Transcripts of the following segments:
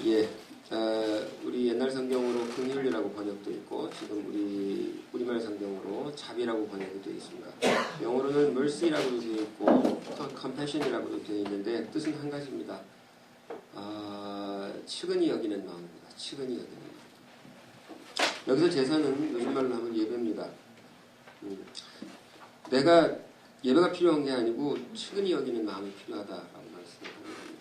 예, 우리 옛날 성경으로 긍휼이라고 번역되어 있고 지금 우리 우리말 성경으로 자비라고 번역이 되어 있습니다. 영어로는 mercy라고도 되어 있고 compassion이라고도 되어 있는데 뜻은 한 가지입니다. 측은히 여기는 마음입니다. 측은히 여기는 마음. 여기서 제사는 요즘 말로 하면 예배입니다. 내가 예배가 필요한 게 아니고 측은히 여기는 마음이 필요하다라고 말씀을 합니다.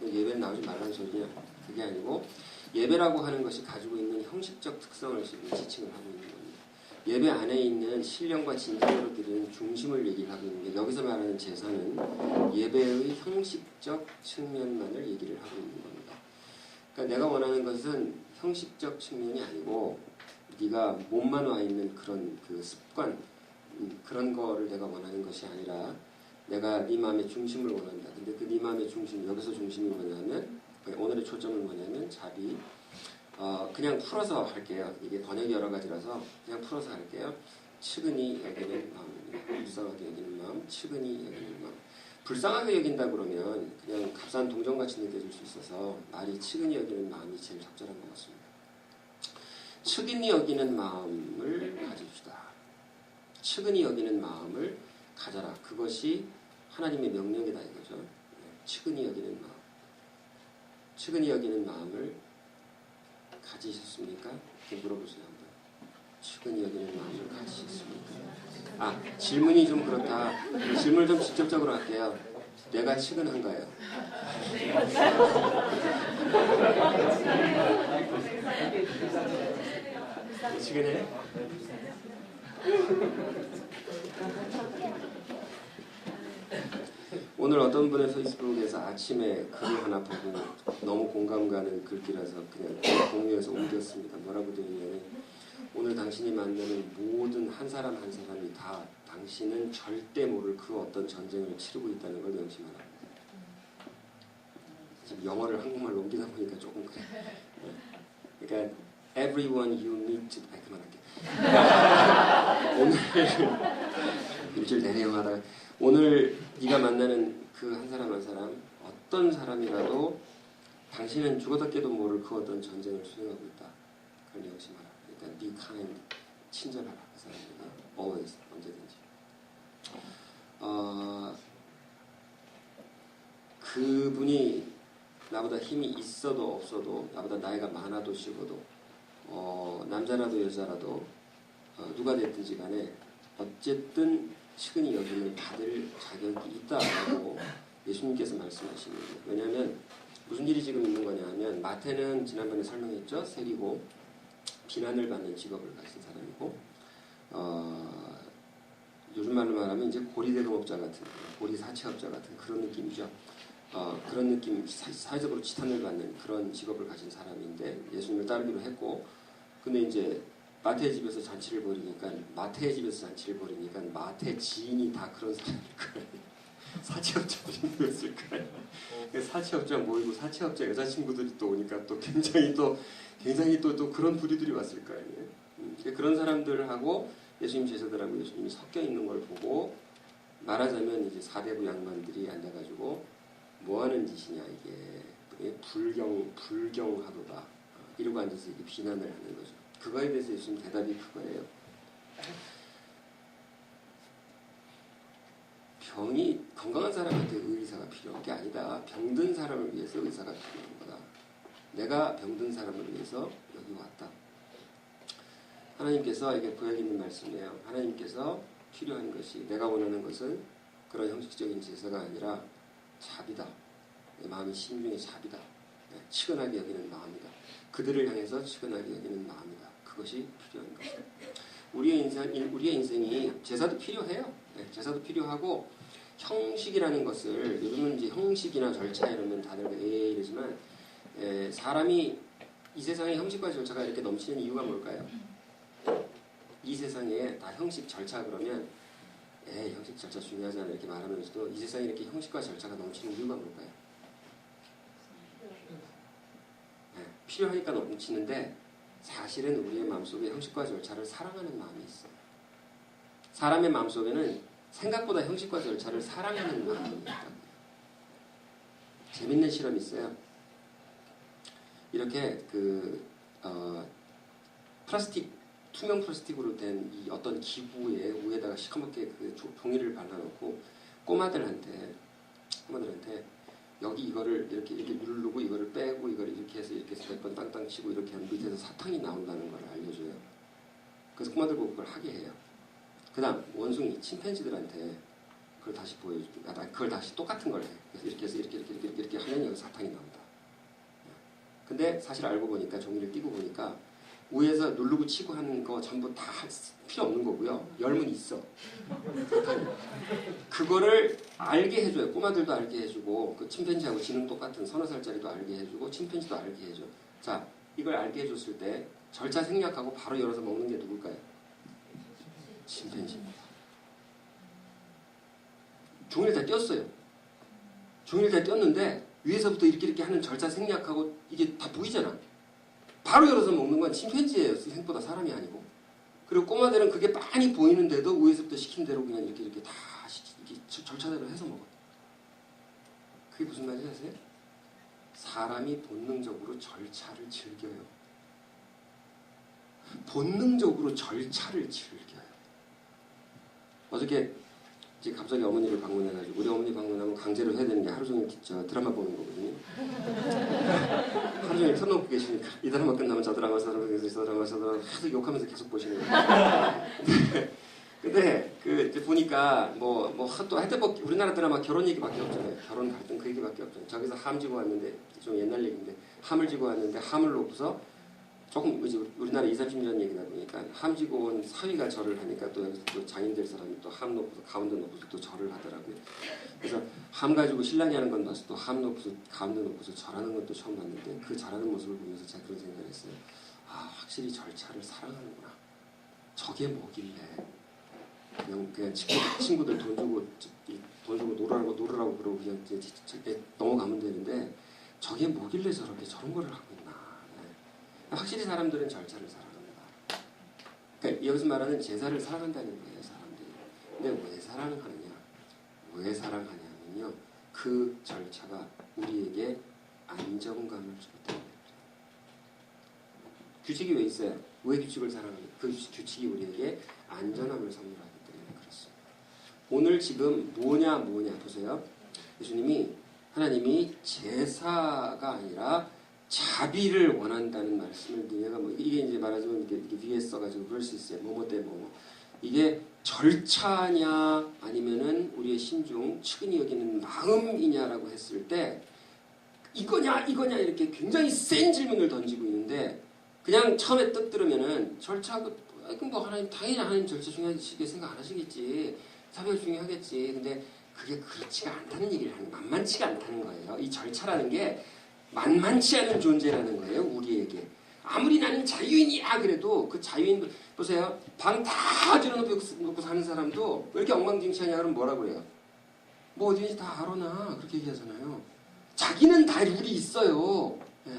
예배는 나오지 말라는 소리냐? 그게 아니고 예배라고 하는 것이 가지고 있는 형식적 특성을 지금 지칭을 하고 있는 겁니다. 예배 안에 있는 신령과 진정으로 드리는 중심을 얘기를 하고 있는데 여기서 말하는 제사는 예배의 형식적 측면만을 얘기를 하고 있는 겁니다. 그러니까 내가 원하는 것은 형식적 측면이 아니고 네가 몸만 와 있는 그런 그 습관 그런 거를 내가 원하는 것이 아니라 내가 네 마음의 중심을 원한다. 근데 그 네 마음의 중심 여기서 중심이 뭐냐면 오늘의 초점은 뭐냐면 자비. 그냥 풀어서 할게요. 이게 번역이 여러 가지라서 그냥 풀어서 할게요. 측은히 여기는 마음입니다. 불쌍하게 여기는 마음, 측은히 여기는 마음. 불쌍하게 여긴다 그러면 그냥 값싼 동정같이 느껴질 수 있어서 말이 측은히 여기는 마음이 제일 적절한 것 같습니다. 측은히 여기는 마음을 가집시다. 측은히 여기는 마음을 가져라. 그것이 하나님의 명령이다 이거죠. 측은히 여기는 마음. 측은히 여기는 마음을 가지셨습니까? 이렇게 물어보세요. 한번. 측은히 여기는 마음을 가지셨습니까? 질문이 좀 그렇다. 질문을 좀 직접적으로 할게요. 내가 측은한가요? 측은해? 오늘 어떤 분의 페이스북에서 아침에 글을 하나 보고 너무 공감 가는 글귀라서 그냥 공유해서 옮겼습니다. 뭐라고 되어 있냐면 오늘 당신이 만나는 모든 한 사람 한 사람이 다 당신은 절대 모를 그 어떤 전쟁을 치르고 있다는 걸 명심하라. 지금 영어를 한국말로 옮기다 보니까 조금 그래. 그러니까 everyone you meet to 그만할게. 오늘 일주일 내내 영어하다가 오늘 네가 만나는 그 한 사람 한 사람 어떤 사람이라도 당신은 죽어도 깨도 모를 그 어떤 전쟁을 수행하고 있다. 그걸 명심하라. 그러니까 be kind, 친절하라. 그 사람에게 always, 언제든지. 그분이 나보다 힘이 있어도 없어도 나보다 나이가 많아도 적어도 남자라도 여자라도 누가 됐든지 간에 어쨌든 측은히 여기는 받을 자격이 있다라고 예수님께서 말씀하십니다. 왜냐하면 무슨 일이 지금 있는 거냐 하면 마태는 지난번에 설명했죠. 세리고 비난을 받는 직업을 가진 사람이고 요즘 말로 말하면 이제 고리대금업자 같은 고리사채업자 같은 그런 느낌이죠. 그런 느낌 사회적으로 지탄을 받는 그런 직업을 가진 사람인데 예수님을 따르기로 했고 근데 이제 마태의 집에서 잔치를 벌이니까 마태의 집에서 잔치를 벌이니까 마태 지인이 다 그런 사람일 거예요. 사채업자들이 모였을 거예요. 사채업자 모이고 사채업자 여자친구들이 또 오니까 또 굉장히 또 그런 부류들이 왔을 거 아니에요. 그런 사람들하고 예수님 제자들하고 예수님이 섞여 있는 걸 보고 말하자면 이제 사대부 양반들이 앉아가지고 뭐 하는 짓이냐 이게 불경하도다 이러고 앉아서 이게 비난을 하는 거죠. 그거에 대해서 예수님 대답이 그거예요. 건강한 사람한테 의사가 필요한 게 아니다. 병든 사람을 위해서 의사가 필요한 거다. 내가 병든 사람을 위해서 여기 왔다. 하나님께서 이게 구약 있는 말씀이에요. 하나님께서 필요한 것이 내가 원하는 것은 그런 형식적인 제사가 아니라 자비다. 내 마음이 심중의 자비다. 치근하게 여기는 마음이다. 그들을 향해서 치근하게 여기는 마음이다. 그것이 필요한 것이다. 우리의 인생이 제사도 필요해요. 제사도 필요하고 형식이라는 것을 요즘은 이제 형식이나 절차 이러면 다들 이러지만 사람이 이 세상에 형식과 절차가 이렇게 넘치는 이유가 뭘까요? 이 세상에 다 형식 절차 그러면 형식 절차 중요하잖아요 이렇게 말하면서도 이 세상에 이렇게 형식과 절차가 넘치는 이유가 뭘까요? 필요하니까 넘치는데 사실은 우리의 마음속에 형식과 절차를 사랑하는 마음이 있어요. 사람의 마음속에는 생각보다 형식과 절차를 사랑하는 마음이 있다. 재밌는 실험이 있어요. 이렇게 플라스틱 투명 플라스틱으로 된 이 어떤 기부에 위에다가 시커멓게 그 종이를 발라놓고 꼬마들한테 여기 이거를 이렇게 누르고 이거를 빼고 이거를 이렇게 해서 몇 번 땅땅 치고 이렇게 하면 밑에서 사탕이 나온다는 걸 알려줘요. 그래서 꼬마들 보고 그걸 하게 해요. 그 다음 원숭이 침팬지들한테 그걸 다시 보여주고 그걸 다시 똑같은 걸 해. 그래서 이렇게 해서 이렇게 하면 여기 사탕이 나온다. 근데 사실 알고 보니까 종이를 띄고 보니까 위에서 누르고 치고 하는 거 전부 다 필요 없는 거고요. 열문 있어. 그거를 알게 해줘요. 꼬마들도 알게 해주고 그 침팬지하고 지능 똑같은 서너 살짜리도 알게 해주고 침팬지도 알게 해줘. 자, 이걸 알게 해줬을 때 절차 생략하고 바로 열어서 먹는 게 누굴까요? 침팬지입니다. 종이를 다 띄었어요. 종이를 다 띄었는데 위에서부터 이렇게 하는 절차 생략하고 이게 다 보이잖아. 바로 열어서 먹는 건 침팬지예요. 생보다 사람이 아니고. 그리고 꼬마들은 그게 빤히 보이는데도 위에서부터 시킨 대로 그냥 이렇게 다 이렇게 절차대로 해서 먹어요. 그게 무슨 말인지 아세요? 사람이 본능적으로 절차를 즐겨요. 본능적으로 절차를 즐겨요. 어저께 이제 갑자기 어머니를 방문해가지고 우리 어머니 방문하면 강제로 해야 되는 게 하루 종일 드라마 보는 거거든요. 하루 종일 켜놓고 계시니까 이 드라마 끝나면 저 드라마 하도 욕하면서 계속 보시는 거예요. 근데 이제 보니까 또 하여튼 우리나라 드라마 결혼 얘기밖에 없잖아요. 결혼 갈등 그 얘기밖에 없잖아요. 저기서 함 지고 왔는데 좀 옛날 얘기인데 함을 지고 왔는데 함을 놓고서 조금 이제 우리나라 20, 30년 얘기다 보니까 함 지고 온 사위가 절을 하니까 또 여기서 또 장인될 사람이 또 함 놓고서 가운데 놓고서 또 절을 하더라고요. 그래서 함 가지고 신랑이 하는 건 봐서 또 함 놓고서 가운데 놓고서 절하는 건 또 처음 봤는데 그 절하는 모습을 보면서 제가 그런 생각을 했어요. 아, 확실히 절차를 사랑하는구나. 저게 뭐길래 그냥 친구들 돈 주고 놀으라고 그러고 그냥 이제 넘어가면 되는데 저게 뭐길래 저런 거를 하고 있나. 확실히 사람들은 절차를 사랑합니다. 그러니까 여기서 말하는 제사를 사랑한다는 거예요, 사람들이. 근데 왜 사랑하느냐? 왜 사랑하냐면요, 그 절차가 우리에게 안정감을 주기 때문입니다. 규칙이 왜 있어요? 왜 규칙을 사랑합니까? 그 규칙이 우리에게 안전함을 선물하기 때문에 그렇습니다. 오늘 지금 뭐냐 보세요. 하나님이 제사가 아니라 자비를 원한다는 말씀을 내가 이게 이제 말하자면 이렇게 위에 써가지고 그럴 수 있어요. 뭐뭐 때 뭐뭐. 이게 절차냐 아니면은 우리의 심중 측은히 여기는 마음이냐라고 했을 때 이거냐 이렇게 굉장히 센 질문을 던지고 있는데 그냥 처음에 뜻 들으면은 절차하고 뭐 하나님 당연히 하나님 절차 중요하시게 생각 안 하시겠지. 사별 중요하겠지. 근데 그게 그렇지가 않다는 얘기를 하는 거예요. 만만치가 않다는 거예요. 이 절차라는 게 만만치 않은 존재라는 거예요. 우리에게. 아무리 나는 자유인이야 그래도 그 자유인 보세요. 방 다 들여놓고 사는 사람도 왜 이렇게 엉망진창이야 그러면 뭐라 그래요? 뭐 어디든지 다 알아나 그렇게 얘기하잖아요. 자기는 다 룰이 있어요. 예.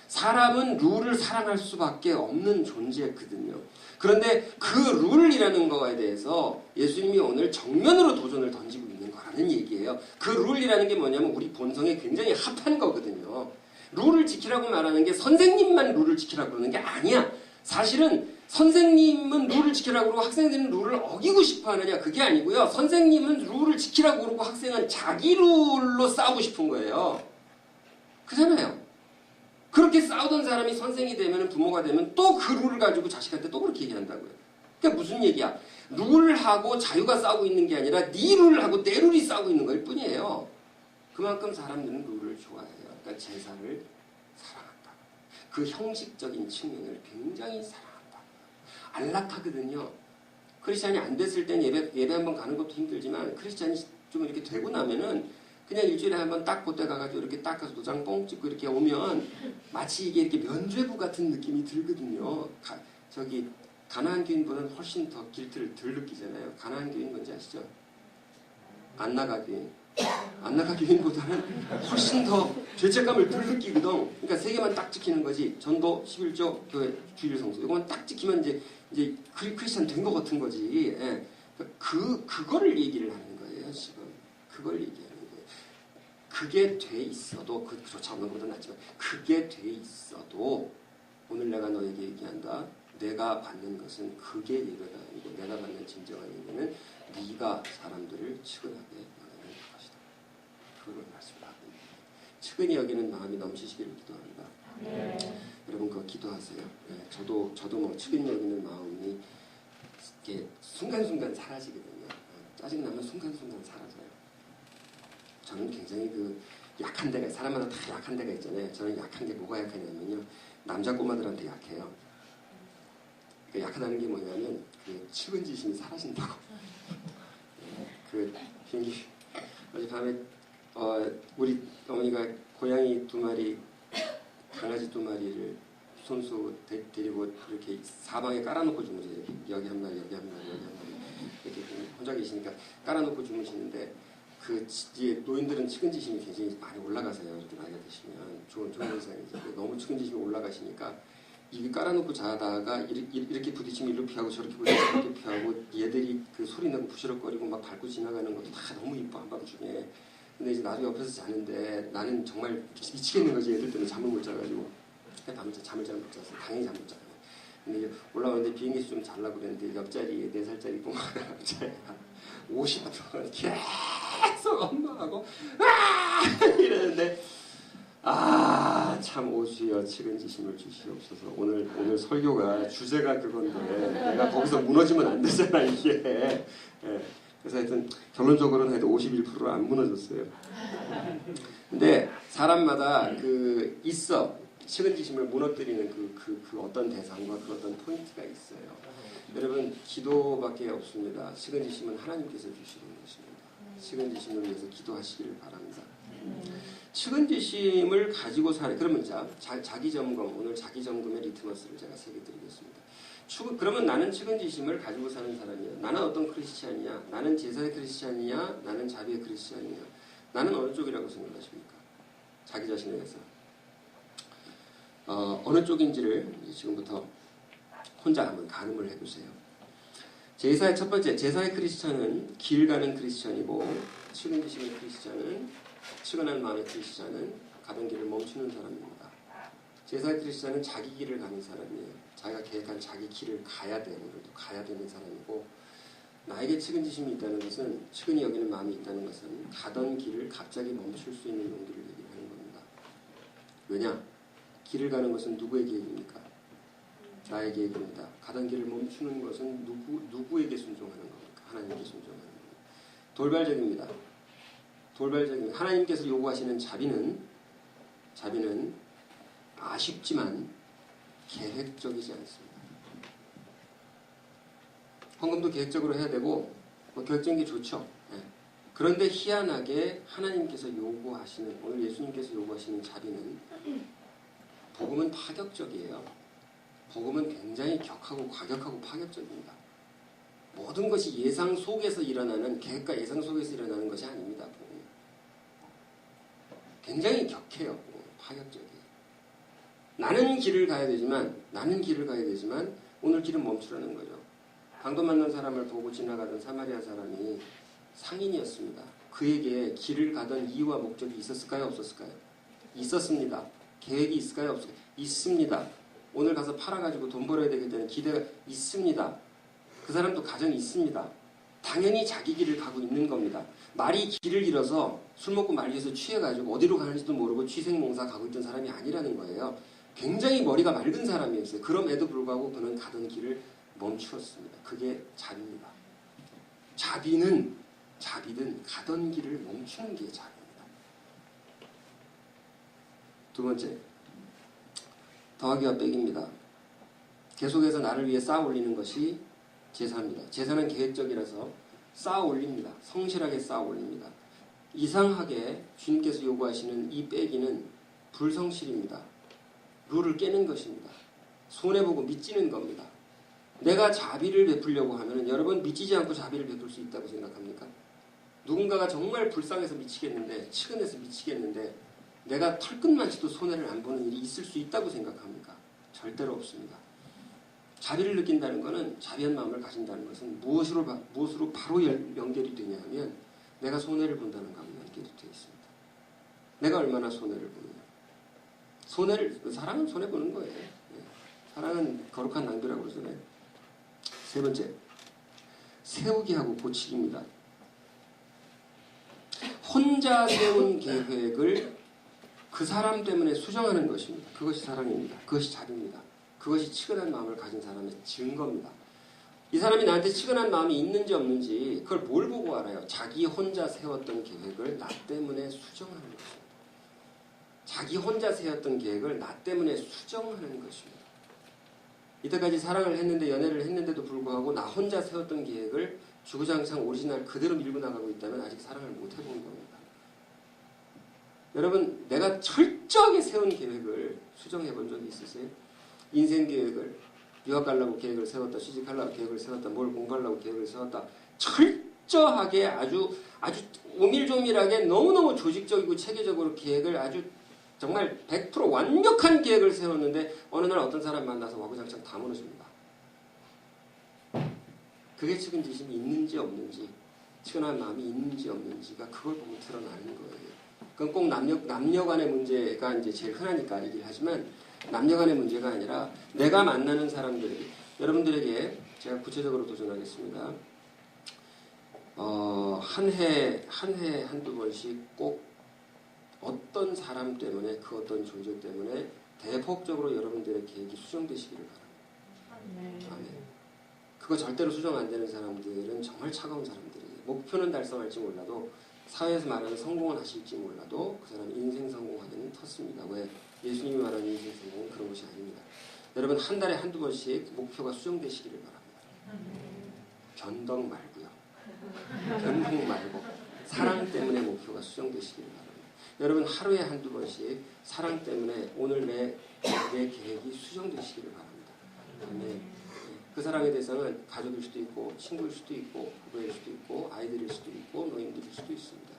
사람은 룰을 사랑할 수밖에 없는 존재거든요. 그런데 그 룰이라는 거에 대해서 예수님이 오늘 정면으로 도전을 던지고 있는 거라는 얘기예요. 그 룰이라는 게 뭐냐면 우리 본성에 굉장히 합한 거거든요. 룰을 지키라고 말하는 게 선생님만 룰을 지키라고 그러는 게 아니야. 사실은 선생님은 룰을 지키라고 그러고 학생들은 룰을 어기고 싶어 하느냐 그게 아니고요. 선생님은 룰을 지키라고 그러고 학생은 자기 룰로 싸우고 싶은 거예요. 그잖아요. 그렇게 싸우던 사람이 선생이 되면 부모가 되면 또 그 룰을 가지고 자식한테 또 그렇게 얘기한다고요. 그러니까 무슨 얘기야? 룰하고 자유가 싸우고 있는 게 아니라 네 룰하고 내 룰이 싸우고 있는 걸 뿐이에요. 그만큼 사람들은 룰을 좋아해요. 그러니까 제사를 사랑한다. 그 형식적인 측면을 굉장히 사랑한다. 안락하거든요. 크리스찬이 안 됐을 땐 예배 한번 가는 것도 힘들지만 크리스찬이 좀 이렇게 되고 나면은 그냥 일주일에 한번 딱 그때 가가지고 이렇게 딱 가서 도장 뻥 찍고 이렇게 오면 마치 이게 이렇게 면죄부 같은 느낌이 들거든요. 가나안 교인보다는 훨씬 더 길트를 덜 느끼잖아요. 가나안 교인 뭔지 아시죠? 안나가 교인. 안나가 교인보다는 훨씬 더 죄책감을 덜 느끼거든. 그러니까 세 개만 딱 지키는 거지. 전도, 11조, 교회, 주일 성수. 이거만 딱 지키면 이제 크리스찬 된 것 같은 거지. 예. 그거를 얘기를 하는 거예요, 지금. 그걸 얘기하는 거예요. 그게 돼 있어도 그렇지 않는 것보다 낫지만 그게 돼 있어도 오늘 내가 너에게 얘기한다. 내가 받는 것은 그게 예배가 아니고 내가 받는 진정한 예배는 네가 사람들을 측은하게 여기는 것이다. 그걸 말씀하고 측은히 여기는 마음이 넘치시기를 기도합니다. 여러분 그거 기도하세요. 네, 저도 뭐 측은히 여기는 마음이 이렇게 순간순간 사라지거든요. 짜증나면 순간순간 사라져요. 저는 굉장히 그 약한 데가 사람마다 다 약한 데가 있잖아요. 저는 약한 게 뭐가 약하냐면요. 남자 꼬마들한테 약해요. 그러니까 약하다는 게 뭐냐면 그 측은지심이 사라진다고. 그 비행기 어젯밤에 우리 어머니가 고양이 2마리 강아지 2마리를 손수 데리고 이렇게 사방에 깔아놓고 주무세요. 여기 한 마리, 여기 한 마리, 여기 한 마리 이렇게 혼자 계시니까 깔아놓고 주무시는데 그 뒤에 노인들은 측은지심이 굉장히 많이 올라가세요. 이렇게 나이가 드시면 좋은 현상이죠. 너무 측은지심이 올라가시니까 입이 깔아놓고 자다가 이렇게 부딪히면 이리로 피하고 저렇게 부딪히면 저렇게 피하고 얘들이 그 소리 내고 부시럭거리고 막 밟고 지나가는 것도 다 너무 이뻐 한밤중에. 근데 이제 나도 옆에서 자는데 나는 정말 미치겠는 거지. 애들 때문에 잠을 못 자가지고 잠을 잘 못 자서 당연히 잠 못 자요. 근데 이제 올라오는데 비행기에서 좀 자려고 그랬는데 옆자리에 4살짜리 꼬마가 남자애가 50분 동안 계속 엄마하고 이러는데 참 오주여 측은지심을 주시옵소서. 오늘 설교가 주제가 그건데 내가 거기서 무너지면 안 되잖아 이게. 예. 그래서 하여튼 결론적으로는 하여튼 51%로 안 무너졌어요. 근데 사람마다 그 있어 측은지심을 무너뜨리는 그 어떤 대상과 그 어떤 포인트가 있어요. 여러분 기도밖에 없습니다. 측은지심은 하나님께서 주시는 것입니다. 측은지심을 위해서 기도하시기를 바랍니다. 측은지심을 가지고 그러면 자기 점검, 오늘 자기 점검의 리트머스를 제가 3개 드리겠습니다. 그러면 나는 측은지심을 가지고 사는 사람이야. 나는 어떤 크리스찬이야? 나는 제사의 크리스찬이야? 나는 자비의 크리스찬이야? 나는 어느 쪽이라고 생각하십니까? 자기 자신에 대해서. 어느 쪽인지를 지금부터 혼자 한번 가늠을 해보세요. 제사의 첫 번째, 제사의 크리스찬은 길 가는 크리스찬이고 측은지심의 크리스찬은 측은한 마음의 크리스찬은 가던 길을 멈추는 사람입니다. 제사의 크리스찬은 자기 길을 가는 사람이에요. 자기가 계획한 자기 길을 가야 돼. 오늘도 가야 되는 사람이고 나에게 측은지심이 있다는 것은 측은히 여기는 마음이 있다는 것은 가던 길을 갑자기 멈출 수 있는 용기를 얘기를 하는 겁니다. 왜냐? 길을 가는 것은 누구의 계획입니까? 나의 계획입니다. 가던 길을 멈추는 것은 누구에게 순종하는 겁니까? 하나님께 순종하는 겁니다. 돌발적입니다. 하나님께서 요구하시는 자비는 아쉽지만 계획적이지 않습니다. 헌금도 계획적으로 해야 되고 계획적인 게 좋죠. 네. 그런데 희한하게 하나님께서 요구하시는 오늘 예수님께서 요구하시는 자비는 복음은 파격적이에요. 복음은 굉장히 격하고 과격하고 파격적입니다. 모든 것이 예상 속에서 일어나는 계획과 예상 속에서 일어나는 것이 아닙니다. 복음은. 굉장히 격해요. 파격적이에요. 나는 길을 가야 되지만 오늘 길은 멈추라는 거죠. 방도 맞는 사람을 보고 지나가던 사마리아 사람이 상인이었습니다. 그에게 길을 가던 이유와 목적이 있었을까요? 없었을까요? 있었습니다. 계획이 있을까요? 없을까요? 있습니다. 오늘 가서 팔아가지고 돈 벌어야 되겠다는 기대가 있습니다. 그 사람도 가정이 있습니다. 당연히 자기 길을 가고 있는 겁니다. 말이 길을 잃어서 술 먹고 말리에서 취해가지고 어디로 가는지도 모르고 취생몽사 가고 있던 사람이 아니라는 거예요. 굉장히 머리가 맑은 사람이었어요. 그럼에도 불구하고 그는 가던 길을 멈추었습니다. 그게 자비입니다. 자비는 가던 길을 멈추는 게 자비입니다. 두 번째, 더하기와 빼기입니다. 계속해서 나를 위해 쌓아 올리는 것이 제사입니다. 제사는 계획적이라서 쌓아 올립니다. 성실하게 쌓아 올립니다. 이상하게 주님께서 요구하시는 이 빼기는 불성실입니다. 룰을 깨는 것입니다. 손해보고 미치는 겁니다. 내가 자비를 베풀려고 하면 여러분 미치지 않고 자비를 베풀 수 있다고 생각합니까? 누군가가 정말 불쌍해서 미치겠는데 측은해서 미치겠는데 내가 털끝만치도 손해를 안 보는 일이 있을 수 있다고 생각합니까? 절대로 없습니다. 자비를 느낀다는 것은 자비한 마음을 가진다는 것은 무엇으로 바로 연결이 되냐 하면 내가 손해를 본다는 것과 연결이 되어 있습니다. 내가 얼마나 손해를 보느냐. 사랑은 손해보는 거예요. 사랑은 거룩한 낭비라고 그러잖아요. 세 번째, 세우기 하고 고치기입니다. 혼자 세운 계획을 그 사람 때문에 수정하는 것입니다. 그것이 사랑입니다. 그것이 자비입니다. 그것이 치근한 마음을 가진 사람의 증거입니다. 이 사람이 나한테 치근한 마음이 있는지 없는지 그걸 뭘 보고 알아요? 자기 혼자 세웠던 계획을 나 때문에 수정하는 것입니다. 자기 혼자 세웠던 계획을 나 때문에 수정하는 것입니다. 이때까지 사랑을 했는데 연애를 했는데도 불구하고 나 혼자 세웠던 계획을 주구장창 오리지널 그대로 밀고 나가고 있다면 아직 사랑을 못 해본 겁니다. 여러분, 내가 철저하게 세운 계획을 수정해 본 적이 있으세요? 인생 계획을, 유학 가려고 계획을 세웠다, 취직하려고 계획을 세웠다, 뭘 공부하려고 계획을 세웠다, 철저하게 아주 오밀조밀하게 너무너무 조직적이고 체계적으로 계획을 아주 정말 100% 완벽한 계획을 세웠는데 어느 날 어떤 사람 만나서 와구장창 다 무너집니다. 그게 측은지심이 있는지 없는지, 측은한 마음이 있는지 없는지가 그걸 보면 드러나는 거예요. 그건 꼭 남녀 간의 문제가 이제 제일 흔하니까 얘기를 하지만 남녀 간의 문제가 아니라 내가 만나는 사람들에게, 여러분들에게 제가 구체적으로 도전하겠습니다. 한 해 한두 번씩 꼭 어떤 사람 때문에, 그 어떤 존재 때문에 대폭적으로 여러분들의 계획이 수정되시기를 바랍니다. 아멘. 그거 절대로 수정 안 되는 사람들은 정말 차가운 사람들이에요. 목표는 달성할지 몰라도, 사회에서 말하는 성공은 하실지 몰라도 그 사람이 인생 성공하기는 텄습니다. 왜? 예수님이 말하는 인생 성공은 그런 것이 아닙니다. 여러분, 한 달에 한두 번씩 목표가 수정되시기를 바랍니다. 변덕 말고요. 변동 말고 사랑 때문에 목표가 수정되시기를 바랍니다. 여러분, 하루에 한두 번씩 사랑 때문에 오늘 내 계획이 수정되시기를 바랍니다. 네. 그 사랑의 대상은 가족일 수도 있고, 친구일 수도 있고, 부부일 수도 있고, 아이들일 수도 있고, 노인들일 수도 있습니다.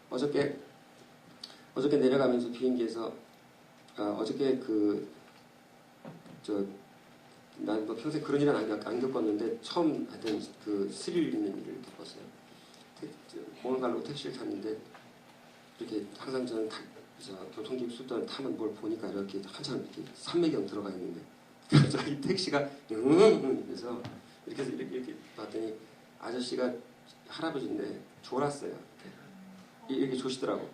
어저께 내려가면서 비행기에서 어저께 난 뭐 평생 그런 일은 안 겪었는데 처음 하여튼 그 스릴 있는 일을 겪었어요. 공항 가려고 택시를 탔는데 이렇게 항상 저는 교통기획 수단 타면 뭘 보니까 이렇게 한참 이렇게 산매경 들어가 있는데 갑자기 택시가 그래서 이렇게 봤더니 아저씨가 할아버지인데 졸았어요. 이렇게 조시더라고.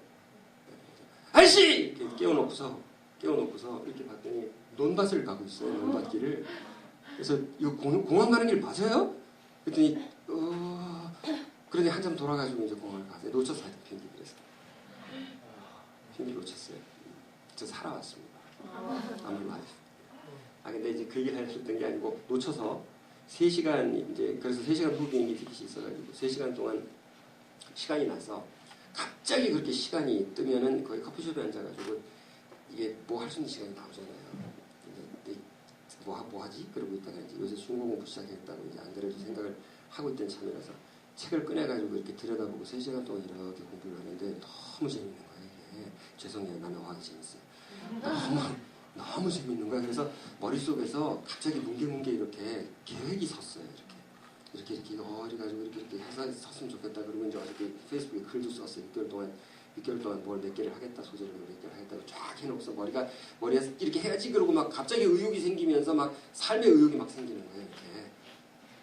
아저씨! 이렇게 깨워놓고서 이렇게 봤더니 논밭을 가고 있어요. 논밭길을. 그래서 이거 공항 가는 길 맞아요? 그랬더니 그러니 한참 돌아가지고 이제 공항을 가세요. 놓쳤어요. 비행기. 그래서 비행기 놓쳤어요. 저 살아왔습니다. I'm alive. 근데 이제 그 얘기를 하셨던 게 아니고 놓쳐서 3시간 이제 그래서 3시간 후 비행기 티켓이 있어가지고 3시간 동안 시간이 나서 갑자기 그렇게 시간이 뜨면은 거의 커피숍에 앉아가지고 이게 뭐 할 수 있는 시간이 나오잖아요. 근데 뭐 하지? 그러고 있다가 이제 요새 중국 공부 시작했다고 이제 안 그래도 생각을 하고 있던 참이라서 책을 꺼내가지고 이렇게 들여다보고 3시간 동안 이렇게 공부를 하는데 너무 재밌는 거예요. 이게. 죄송해요. 남의 어학이 재밌어요. 너무 재밌는 거야. 그래서 머릿속에서 갑자기 뭉게뭉게 이렇게 계획이 섰어요. 이렇게 가지고 이렇게 해서 섰으면 좋겠다. 그리고 이제 어저께 페이스북에 글도 썼어요. 6개월 동안 뭘 몇 개를 하겠다. 소재를 몇 개를 하겠다고 쫙 해놓고서 머리에 이렇게 해야지. 그러고 막 갑자기 의욕이 생기면서 막 삶의 의욕이 막 생기는 거예요. 이렇게.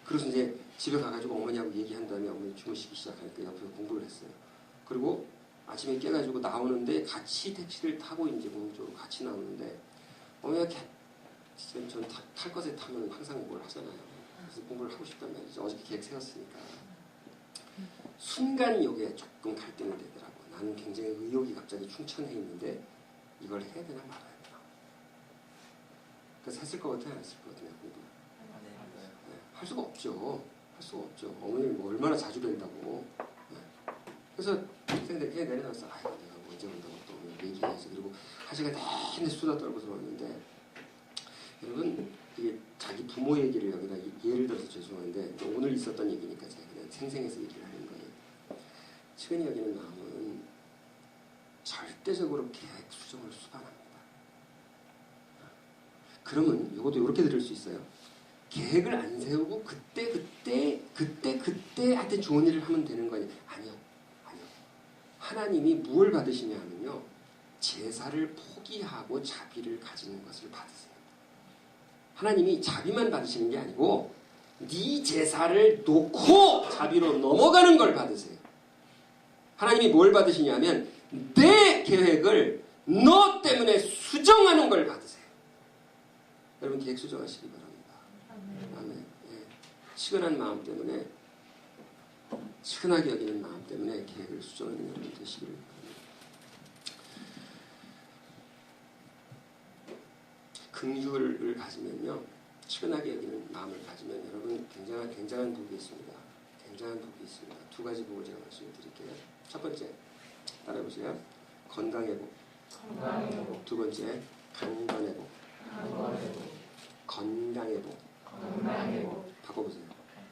그래서 이제 집에 가가지고 어머니하고 얘기한 다음에 어머니 주무시기 시작하니까 옆에서 공부를 했어요. 그리고 아침에 깨가지고 나오는데 같이 택시를 타고 이제 공부 쪽으로 같이 나오는데 어머니가 전 탈 것에 타면 항상 뭘 하잖아요. 그래서 공부를 하고 싶단 말이죠. 어저께 계획 세웠으니까. 순간 요게 조금 갈등이 되더라고. 나는 굉장히 의욕이 갑자기 충천해 있는데 이걸 해야 되나 말아야 되나. 그래서 했을 것 같아요? 안 했을 것 같아요? 공부. 네. 할 수가 없죠. 어머님이 뭐 얼마나 자주 뵌다고. 네. 그래서 그냥 내려놨어. 내가 언제 온다고 또 얘기해야지. 그리고 1시간 내내 수다 떨고서 왔는데 여러분 이게 자기 부모 얘기를 여기다 예를 들어서 죄송한데 오늘 있었던 얘기니까 제가 그냥 생생해서 얘기를 하는 거예요. 측은히 여기는 마음은 절대적으로 계획 수정을 수반합니다. 그러면 이것도 이렇게 들을 수 있어요. 계획을 안 세우고 그때 하여튼 좋은 일을 하면 되는 거 아니에요? 아니요. 하나님이 무엇을 받으시냐 하면요. 제사를 포기하고 자비를 가지는 것을 받으세요. 하나님이 자비만 받으시는 게 아니고 네 제사를 놓고 자비로 넘어가는 걸 받으세요. 하나님이 뭘 받으시냐면 내 계획을 너 때문에 수정하는 걸 받으세요. 여러분 계획 수정하시기 바랍니다. 아멘. 예. 치근한 마음 때문에 치근하게 여기는 마음 때문에 계획을 수정하는 여러분 되시기를 바랍니다. 긍휼을 가지면요, 치근하게 여기는 마음을 가지면 여러분 굉장한 복이 있습니다. 굉장한 복이 있습니다. 두 가지 복을 제가 말씀을 드릴게요. 첫 번째, 따라해보세요. 건강의 복. 두 번째, 강건의 복. 건강의 복. 바꿔보세요.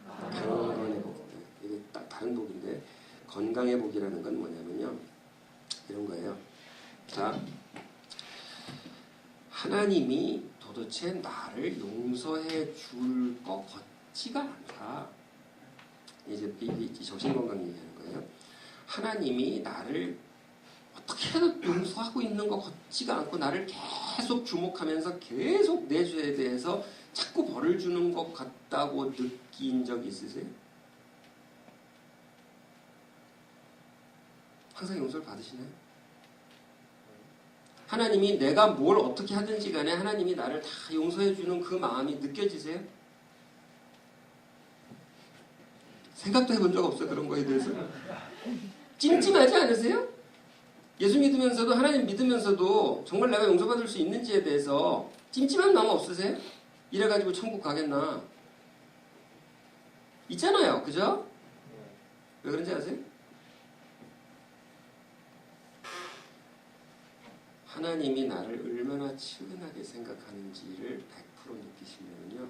강건의 복. 네, 이게 딱 다른 복인데 건강의 복이라는 건 뭐냐면요, 이런 거예요. 자, 하나님이 도대체 나를 용서해 줄 것 같지가 않다. 이제 정신건강 얘기하는 거예요. 하나님이 나를 어떻게든 용서하고 있는 것 같지가 않고 나를 계속 주목하면서 계속 내 죄에 대해서 자꾸 벌을 주는 것 같다고 느낀 적 있으세요? 항상 용서를 받으시나요? 하나님이 내가 뭘 어떻게 하든지 간에 하나님이 나를 다 용서해 주는 그 마음이 느껴지세요? 생각도 해본 적 없어요, 그런 거에 대해서. 찜찜하지 않으세요? 예수 믿으면서도, 하나님 믿으면서도 정말 내가 용서받을 수 있는지에 대해서 찜찜한 마음 없으세요? 이래가지고 천국 가겠나? 있잖아요, 그죠? 왜 그런지 아세요? 하나님이 나를 얼마나 치근하게 생각하는지를 100% 느끼시면요,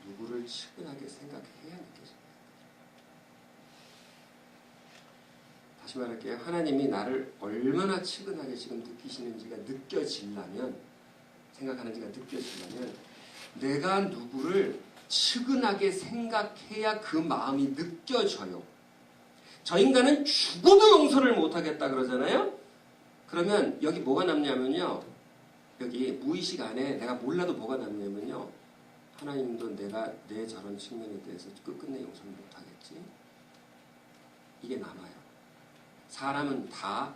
누구를 치근하게 생각해야 느껴집니다. 다시 말할게요. 하나님이 나를 얼마나 치근하게 지금 느끼시는지가 느껴지려면, 생각하는지가 느껴지려면 내가 누구를 치근하게 생각해야 그 마음이 느껴져요. 저 인간은 죽어도 용서를 못하겠다 그러잖아요. 그러면 여기 뭐가 남냐면요, 여기 무의식 안에 내가 몰라도 뭐가 남냐면요, 하나님도 내가 내 저런 측면에 대해서 끝끝내 용서를 못하겠지, 이게 남아요. 사람은 다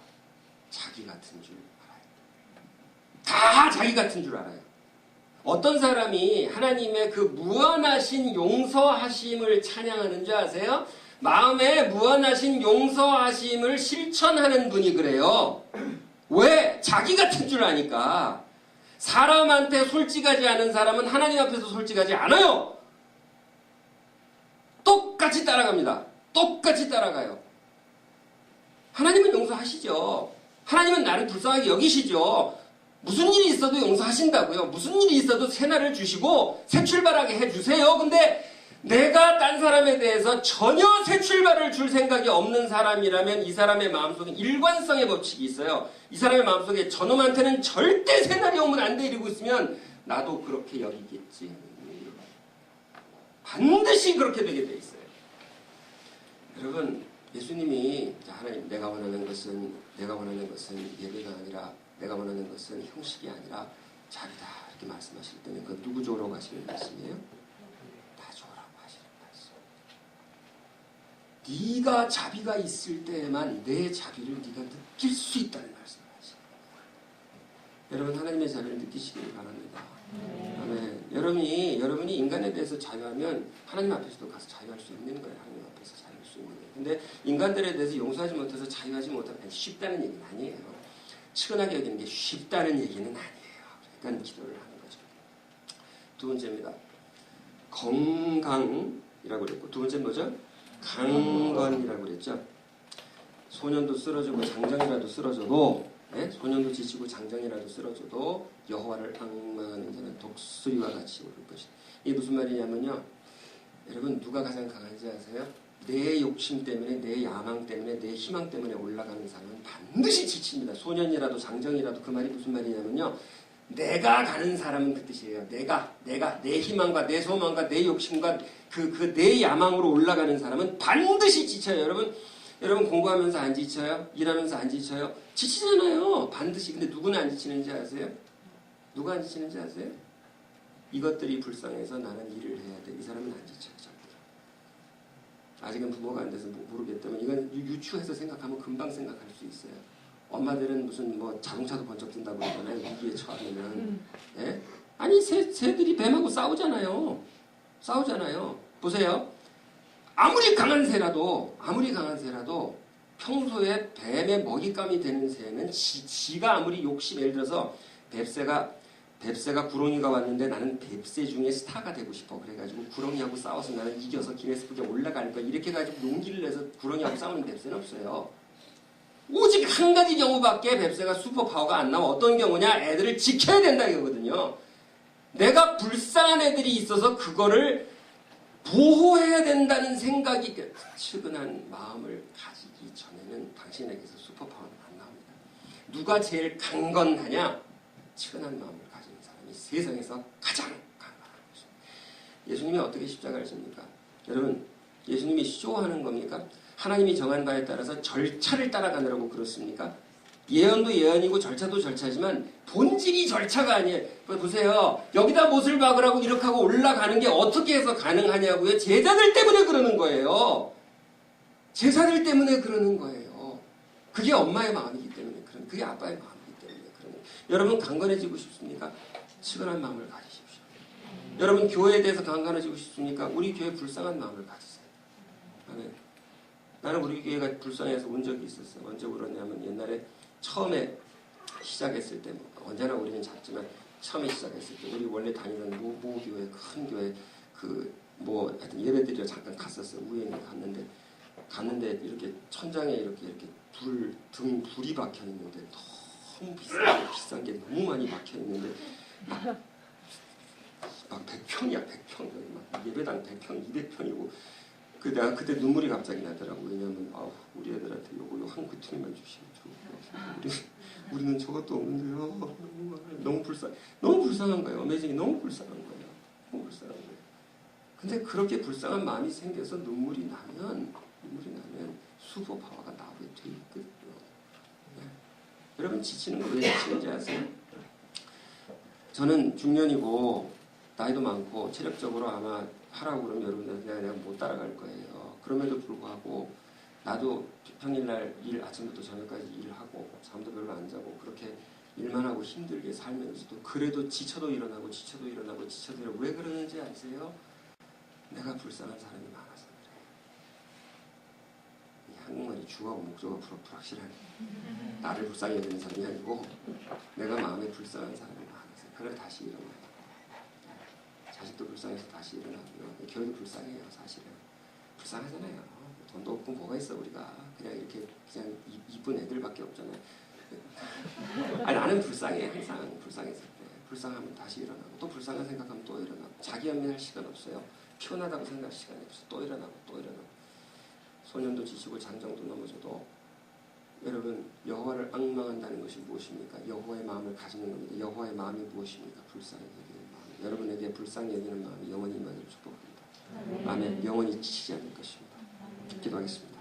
자기 같은 줄 알아요. 다 자기 같은 줄 알아요. 어떤 사람이 하나님의 그 무한하신 용서하심을 찬양하는 줄 아세요? 마음에 무한하신 용서하심을 실천하는 분이 그래요. 왜? 자기 같은 줄 아니까. 사람한테 솔직하지 않은 사람은 하나님 앞에서 솔직하지 않아요. 똑같이 따라갑니다. 똑같이 따라가요. 하나님은 용서하시죠. 하나님은 나를 불쌍하게 여기시죠. 무슨 일이 있어도 용서하신다고요. 무슨 일이 있어도 새날을 주시고 새 출발하게 해주세요. 근데 내가 딴 사람에 대해서 전혀 새 출발을 줄 생각이 없는 사람이라면 이 사람의 마음속에 일관성의 법칙이 있어요. 이 사람의 마음속에 저놈한테는 절대 새날이 오면 안 돼 이러고 있으면 나도 그렇게 여기겠지. 반드시 그렇게 되게 돼 있어요. 여러분, 예수님이 하나님 내가 원하는 것은 예배가 아니라, 내가 원하는 것은 형식이 아니라 자비다 이렇게 말씀하실 때는 그 누구 좋으라고 하시는 말씀이에요? 나 좋으라고 하시는 말씀. 네가 자비가 있을 때에만 내 자비를 네가 느낄 수 있다는 말씀을 하시는 거예요. 여러분, 하나님의 자비를 느끼시길 바랍니다. 아멘. 여러분이 인간에 대해서 자유하면 하나님 앞에서도 가서 자유할 수 있는 거예요. 하나님 앞에서 자유할 수 있는 거예요. 근데 인간들에 대해서 용서하지 못해서 자유하지 못하면 쉽다는 얘기는 아니에요. 치근하게 여기는 게 쉽다는 얘기는 아니에요. 그러니까 기도를 하는 거죠. 두 번째입니다. 건강이라고 그랬고, 두 번째는 뭐죠? 강건이라고 그랬죠. 소년도 쓰러지고 장정이라도 쓰러져도, 네? 소년도 지치고 장정이라도 쓰러져도 여호와를 앙망하는 자는 독수리와 같이 오를 것이다. 이게 무슨 말이냐면요, 여러분 누가 가장 강한지 아세요? 내 욕심 때문에, 내 야망 때문에, 내 희망 때문에 올라가는 사람은 반드시 지칩니다. 소년이라도 장정이라도. 그 말이 무슨 말이냐면요, 내가 가는 사람은 그 뜻이에요. 내가 내 희망과 내 소망과 내 욕심과 내 야망으로 올라가는 사람은 반드시 지쳐요. 여러분 공부하면서 안 지쳐요? 일하면서 안 지쳐요? 지치잖아요. 반드시. 근데 누구는 안 지치는지 아세요? 누가 안 지치는지 아세요? 이것들이 불쌍해서 나는 일을 해야 돼. 이 사람은 안 지쳐요. 절대로. 아직은 부모가 안 돼서 모르겠다면 이건 유추해서 생각하면 금방 생각할 수 있어요. 엄마들은 무슨 뭐 자동차도 번쩍 든다고 그러잖아요. 위기에 처하면은. 예? 아니 새들이 뱀하고 싸우잖아요. 보세요. 아무리 강한 새라도 평소에 뱀의 먹잇감이 되는 새는 지가 아무리 욕심, 예를 들어서 뱁새가 구렁이가 왔는데 나는 뱁새 중에 스타가 되고 싶어. 그래가지고 구렁이하고 싸워서 나는 이겨서 기네스북에 올라갈 거야. 이렇게 해가지고 용기를 내서 구렁이하고 싸우는 뱁새는 없어요. 오직 한 가지 경우밖에 뱁새가 슈퍼파워가 안 나와. 어떤 경우냐? 애들을 지켜야 된다 이거거든요. 내가 불쌍한 애들이 있어서 그거를 보호해야 된다는 생각이 측은한 마음을 가지기 전에는 당신에게서 슈퍼파워는 안 나옵니다. 누가 제일 강건하냐? 측은한 마음을 가진 사람이 세상에서 가장 강건한 것입니다. 예수님이 어떻게 십자가를 집니까? 여러분, 예수님이 쇼하는 겁니까? 하나님이 정한 바에 따라서 절차를 따라가느라고 그렇습니까? 예언도 예언이고 절차도 절차지만 본질이 절차가 아니에요. 보세요. 여기다 못을 박으라고 이렇게 하고 올라가는 게 어떻게 해서 가능하냐고요? 제자들 때문에 그러는 거예요. 제자들 때문에 그러는 거예요. 그게 엄마의 마음이기 때문에 그러는, 그게 아빠의 마음이기 때문에 그러는. 여러분 강건해지고 싶습니까? 측은한 마음을 가지십시오. 여러분 교회에 대해서 강건해지고 싶습니까? 우리 교회 불쌍한 마음을 가지세요. 나는 우리 교회가 불쌍해서 온 적이 있었어요. 언제 울었냐면 옛날에 처음에 시작했을 때, 언제나 우리는 작지만 처음에 시작했을 때 우리 원래 다니던 모교회, 큰 교회 하여튼 예배드리러 잠깐 갔었어요. 우연히 갔는데 이렇게 천장에 이렇게 불이 박혀 있는데 너무 비싼 게 너무 많이 박혀 있는데 막 100평이야. 100평. 막 예배당 100평, 200평이고 내가 그때 눈물이 갑자기 나더라고. 왜냐면 우리 애들한테 요거 한 구퉁이만 주시면 좋고 우리는 저것도 없는데요. 너무 불쌍한 거예요. 어메이징이 너무 불쌍한 거예요. 근데 그렇게 불쌍한 마음이 생겨서 눈물이 나면 슈퍼파워가 나오게 돼 있거든요. 네. 여러분 지치는 거 왜 지치는지 아세요? 저는 중년이고 나이도 많고 체력적으로 아마 하라고 그러면 여러분들 내가 못 따라갈 거예요. 그럼에도 불구하고 나도 평일날 아침부터 저녁까지 일하고 잠도 별로 안 자고 그렇게 일만 하고 힘들게 살면서도 그래도 지쳐도 일어나고 왜 그러는지 아세요? 내가 불쌍한 사람이 많아서 그래요. 이 한국말이 주어하고 목적어가 불확실하네. 나를 불쌍히 여기는 사람이 아니고 내가 마음에 불쌍한 사람이 많아서 그래 다시 일어나요. 자식도 불쌍해서 다시 일어나고요. 교회도 불쌍해요. 사실은 불쌍하잖아요. 돈도 없고 뭐가 있어 우리가 그냥 이쁜 애들밖에 없잖아요. 아니 나는 불쌍해. 항상 불쌍했을 때 불쌍하면 다시 일어나고 또 불쌍한 생각하면 또 일어나고 자기 연민할 시간 없어요. 피곤하다고 생각할 시간이 없어. 또 일어나고 소년도 지치고 장정도 넘어져도 여러분 여호와를 앙망한다는 것이 무엇입니까? 여호와의 마음을 가지는 겁니다. 여호와의 마음이 무엇입니까? 불쌍히 여기는 마음. 여러분에게 불쌍히 여기는 마음이 영원히 임하기를 축복합니다. 아멘. 영원히 지치지 않을 것입니다. 기도하겠습니다.